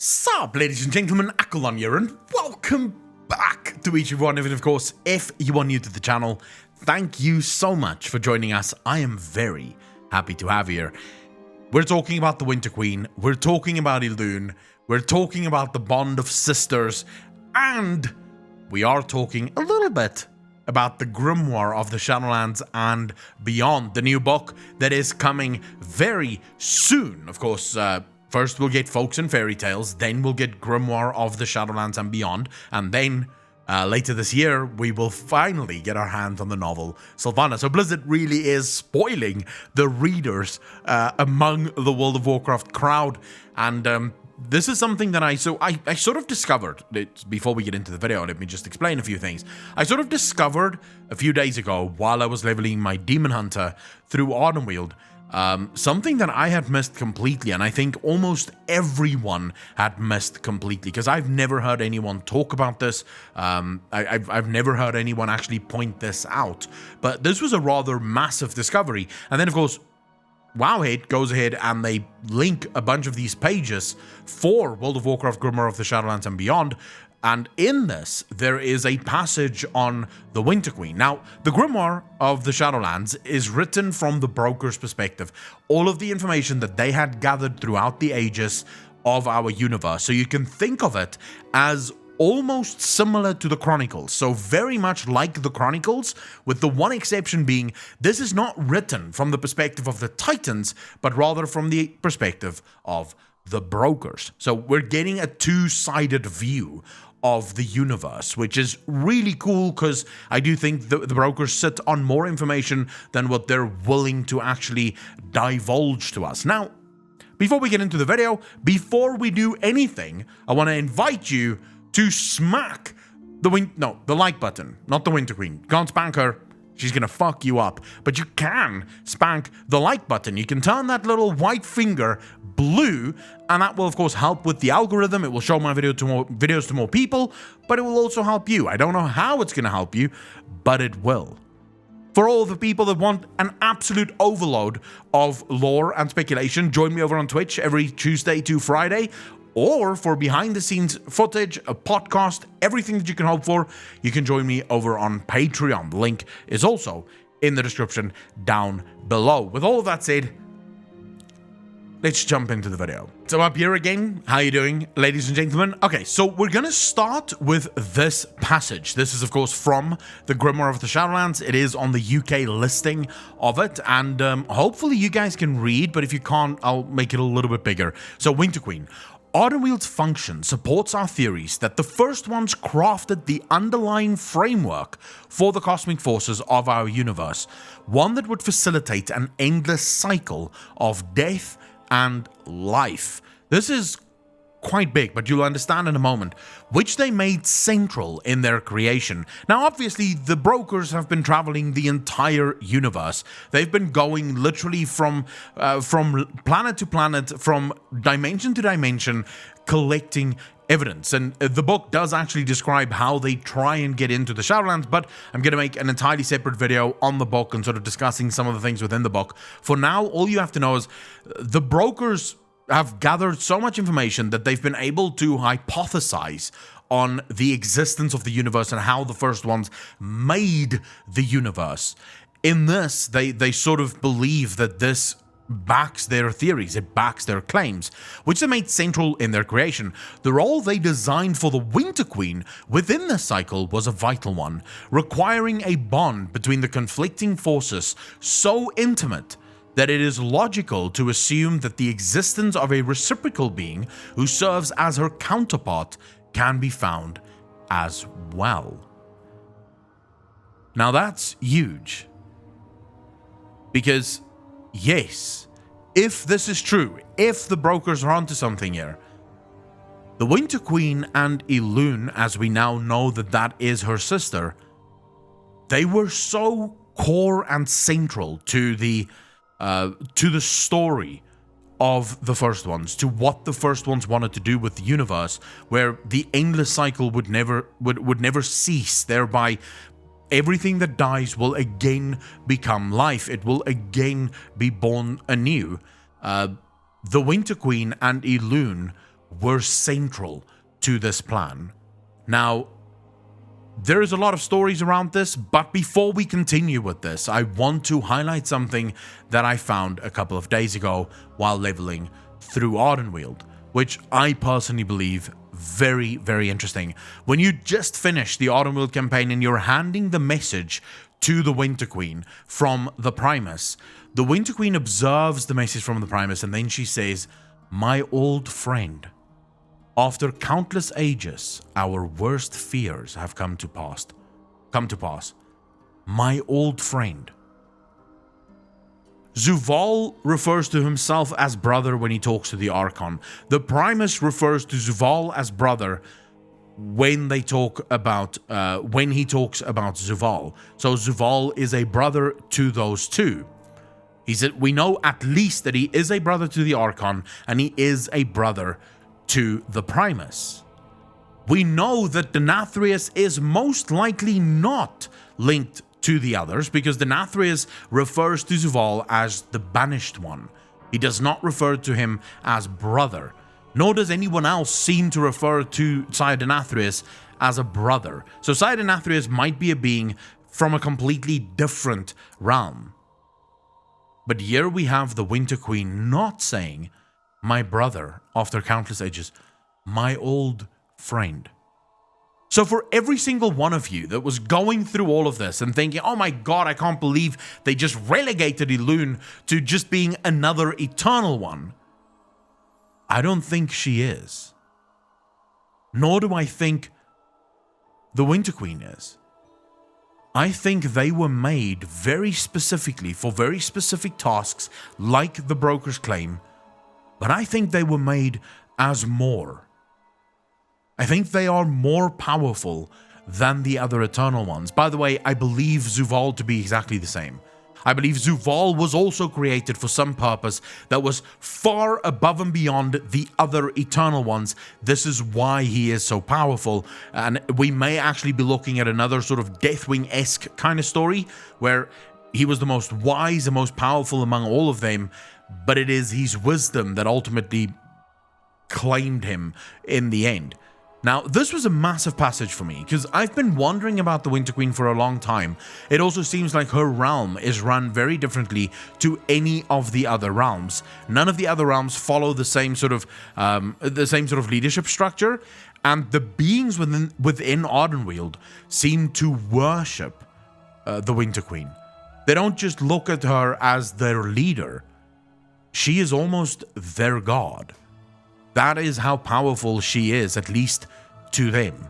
Sup, ladies and gentlemen, Akolon here, and welcome back to each one. And of course, if you are new to the channel, thank you so much for joining us. I am very happy to have you here. We're talking about the Winterqueen, we're talking about Elune, we're talking about the bond of sisters, and we are talking a little bit about the Grimoire of the Shadowlands and Beyond, the new book that is coming very soon. Of course, first we'll get Folks and Fairytales, then we'll get Grimoire of the Shadowlands and Beyond, and then later this year we will finally get our hands on the novel Sylvana. So Blizzard really is spoiling the readers among the World of Warcraft crowd, and this is something that I sort of discovered. Before we get into the video, let me just explain a few things. I sort of discovered a few days ago while I was leveling my Demon Hunter through Ardenweald, something that I had missed completely, and I think almost everyone had missed completely, because I've never heard anyone talk about this. I've never heard anyone actually point this out, but this was a rather massive discovery. And then, of course, Wowhead goes ahead and they link a bunch of these pages for World of Warcraft Grimoire of the Shadowlands and Beyond, and in this there is a passage on the Winterqueen. Now, the Grimoire of the Shadowlands is written from the broker's perspective, all of the information that they had gathered throughout the ages of our universe, so you can think of it as almost similar to the Chronicles, so very much like the Chronicles, with the one exception being this is not written from the perspective of the Titans, but rather from the perspective of the brokers. So we're getting a two-sided view of the universe, which is really cool, because I do think the brokers sit on more information than what they're willing to actually divulge to us. Now, before we get into the video, before we do anything, I want to invite you to smack the like button, not the Winterqueen. Can't spank her, she's gonna fuck you up. But you can spank the like button. You can turn that little white finger blue, and that will of course help with the algorithm. It will show my videos to more people, but it will also help you. I don't know how it's gonna help you, but it will. For all the people that want an absolute overload of lore and speculation, join me over on Twitch every Tuesday to Friday. Or for behind-the-scenes footage, a podcast, everything that you can hope for, you can join me over on Patreon. The link is also in the description down below. With all of that said, let's jump into the video. So up here again, how you doing, ladies and gentlemen? Okay, so we're gonna start with this passage. This is, of course, from the Grimoire of the Shadowlands. It is on the UK listing of it, and hopefully you guys can read, but if you can't, I'll make it a little bit bigger. So, Winterqueen. Ardenweald's function supports our theories that the first ones crafted the underlying framework for the cosmic forces of our universe, one that would facilitate an endless cycle of death and life. This is quite big, but you'll understand in a moment, which they made central in their creation. Now, obviously, the brokers have been traveling the entire universe. They've been going literally from planet to planet, from dimension to dimension, collecting evidence. And the book does actually describe how they try and get into the Shadowlands, but I'm going to make an entirely separate video on the book and sort of discussing some of the things within the book. For now, all you have to know is the brokers have gathered so much information that they've been able to hypothesize on the existence of the universe and how the first ones made the universe. In this, they sort of believe that this backs their theories, it backs their claims, which they made central in their creation. The role they designed for the Winterqueen within this cycle was a vital one, requiring a bond between the conflicting forces so intimate that it is logical to assume that the existence of a reciprocal being who serves as her counterpart can be found as well. Now that's huge. Because, yes, if this is true, if the brokers are onto something here, the Winterqueen and Elune, as we now know that is her sister, they were so core and central to the story of the first ones, to what the first ones wanted to do with the universe, where the endless cycle would never cease. Thereby, everything that dies will again become life. It will again be born anew. The Winterqueen and Elune were central to this plan. Now, there is a lot of stories around this, but before we continue with this, I want to highlight something that I found a couple of days ago while leveling through Ardenweald, which I personally believe very, very interesting. When you just finish the Ardenweald campaign and you're handing the message to the Winterqueen from the Primus, the Winterqueen observes the message from the Primus and then she says, "My old friend, after countless ages, our worst fears have come to pass. My old friend." Zuval refers to himself as brother when he talks to the Archon. The Primus refers to Zuval as brother when he talks about Zuval. So Zuval is a brother to those two. We know at least that he is a brother to the Archon and he is a brother to the Primus. We know that Denathrius is most likely not linked to the others because Denathrius refers to Zuval as the Banished One. He does not refer to him as brother, nor does anyone else seem to refer to Sire Denathrius as a brother. So Sire Denathrius might be a being from a completely different realm. But here we have the Winterqueen not saying, "My brother, after countless ages, my old friend." So for every single one of you that was going through all of this and thinking, "Oh my god, I can't believe they just relegated Elune to just being another Eternal One," I don't think she is. Nor do I think the Winterqueen is. I think they were made very specifically for very specific tasks like the Broker's Claim, but I think they were made as more. I think they are more powerful than the other Eternal Ones. By the way, I believe Zuval to be exactly the same. I believe Zuval was also created for some purpose that was far above and beyond the other Eternal Ones. This is why he is so powerful, and we may actually be looking at another sort of Deathwing-esque kind of story where he was the most wise and most powerful among all of them, but it is his wisdom that ultimately claimed him in the end. Now, this was a massive passage for me, because I've been wondering about the Winterqueen for a long time. It also seems like her realm is run very differently to any of the other realms. None of the other realms follow the same sort of leadership structure, and the beings within Ardenweald seem to worship the Winterqueen. They don't just look at her as their leader. She is almost their god. That is how powerful she is, at least to them.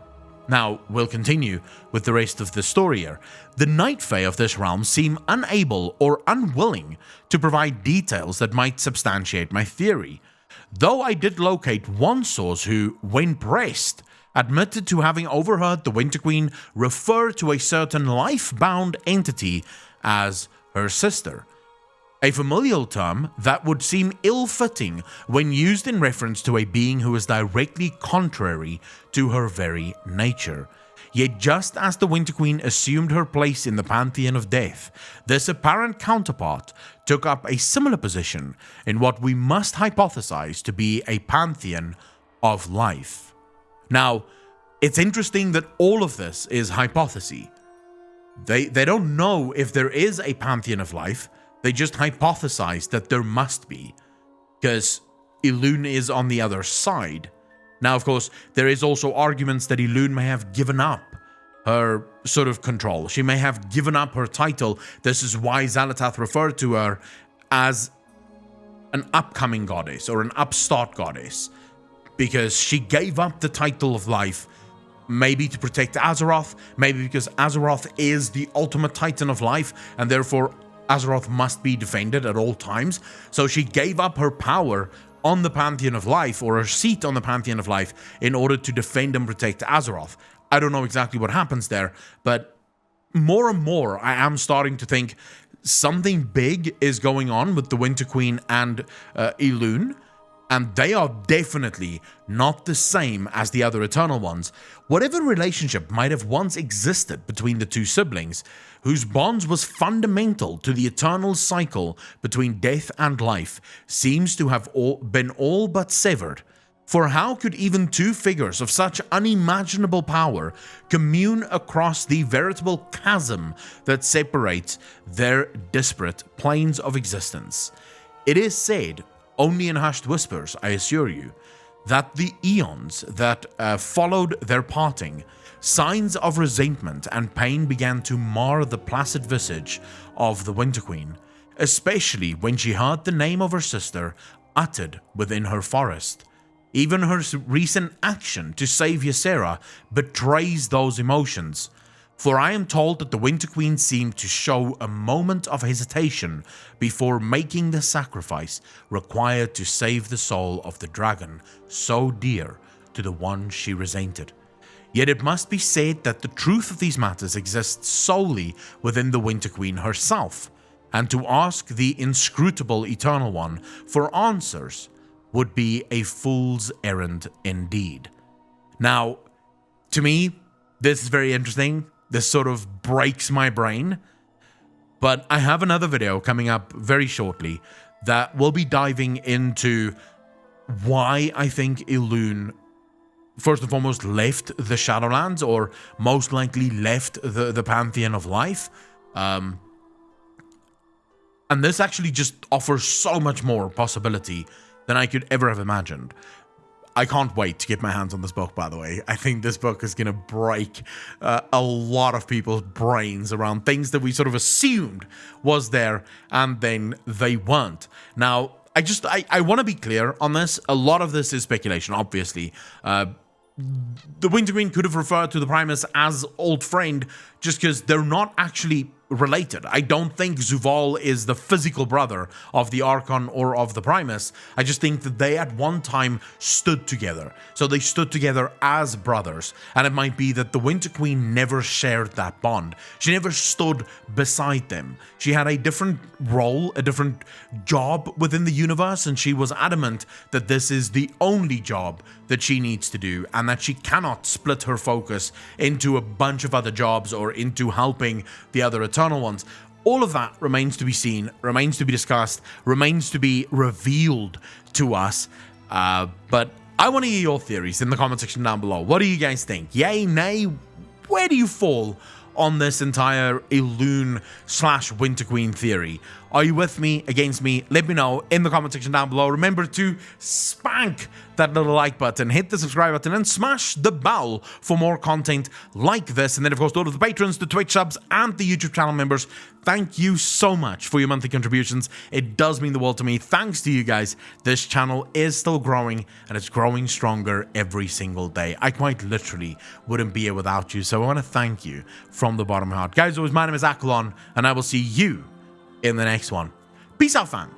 Now, we'll continue with the rest of the story here. The Night Fae of this realm seem unable or unwilling to provide details that might substantiate my theory, though I did locate one source who, when pressed, admitted to having overheard the Winterqueen refer to a certain life-bound entity as her sister. A familial term that would seem ill-fitting when used in reference to a being who is directly contrary to her very nature. Yet just as the Winterqueen assumed her place in the Pantheon of Death, this apparent counterpart took up a similar position in what we must hypothesize to be a Pantheon of Life. Now, it's interesting that all of this is hypothesis. They don't know if there is a Pantheon of Life. They just hypothesize that there must be, because Elune is on the other side. Now, of course, there is also arguments that Elune may have given up her sort of control. She may have given up her title. This is why Xalatath referred to her as an upcoming goddess or an upstart goddess, because she gave up the title of life, maybe to protect Azeroth, maybe because Azeroth is the ultimate titan of life, and therefore Azeroth must be defended at all times. So she gave up her power on the Pantheon of Life, or her seat on the Pantheon of Life, in order to defend and protect Azeroth. I don't know exactly what happens there, but more and more I am starting to think something big is going on with the Winterqueen and Elune, and they are definitely not the same as the other Eternal Ones. Whatever relationship might have once existed between the two siblings, whose bonds was fundamental to the eternal cycle between death and life, seems to have been all but severed For how could even two figures of such unimaginable power commune across the veritable chasm that separates their disparate planes of existence? It is said, only in hushed whispers, I assure you, that the eons that followed their parting, signs of resentment and pain began to mar the placid visage of the Winterqueen, especially when she heard the name of her sister uttered within her forest. Even her recent action to save Ysera betrays those emotions, for I am told that the Winterqueen seemed to show a moment of hesitation before making the sacrifice required to save the soul of the dragon so dear to the one she resented. Yet it must be said that the truth of these matters exists solely within the Winterqueen herself, and to ask the inscrutable Eternal One for answers would be a fool's errand indeed. Now, to me, this is very interesting. This sort of breaks my brain. But I have another video coming up very shortly that will be diving into why I think Elune, first and foremost, left the Shadowlands, or most likely left the Pantheon of Life. And this actually just offers so much more possibility than I could ever have imagined. I can't wait to get my hands on this book, by the way. I think this book is going to break a lot of people's brains around things that we sort of assumed was there and then they weren't. Now, I want to be clear on this. A lot of this is speculation, obviously. The Winterqueen could have referred to the Primus as old friend just because they're not actually related. I don't think Zuval is the physical brother of the Archon or of the Primus. I just think that they at one time stood together. So they stood together as brothers. And it might be that the Winterqueen never shared that bond. She never stood beside them. She had a different role, a different job within the universe, and she was adamant that this is the only job that she needs to do, and that she cannot split her focus into a bunch of other jobs or into helping the other Eternal Ones. All of that remains to be seen, remains to be discussed, remains to be revealed to us. But I want to hear your theories in the comment section down below. What do you guys think? Yay, nay? Where do you fall on this entire Elune / Winterqueen theory? Are you with me, against me? Let me know in the comment section down below. Remember to spank that little like button, hit the subscribe button, and smash the bell for more content like this. And then, of course, all of the patrons, the Twitch subs, and the YouTube channel members, thank you so much for your monthly contributions. It does mean the world to me. Thanks to you guys, this channel is still growing, and it's growing stronger every single day. I quite literally wouldn't be here without you, so I want to thank you from the bottom of my heart. Guys, always, my name is Akalon, and I will see you in the next one. Peace out, fam.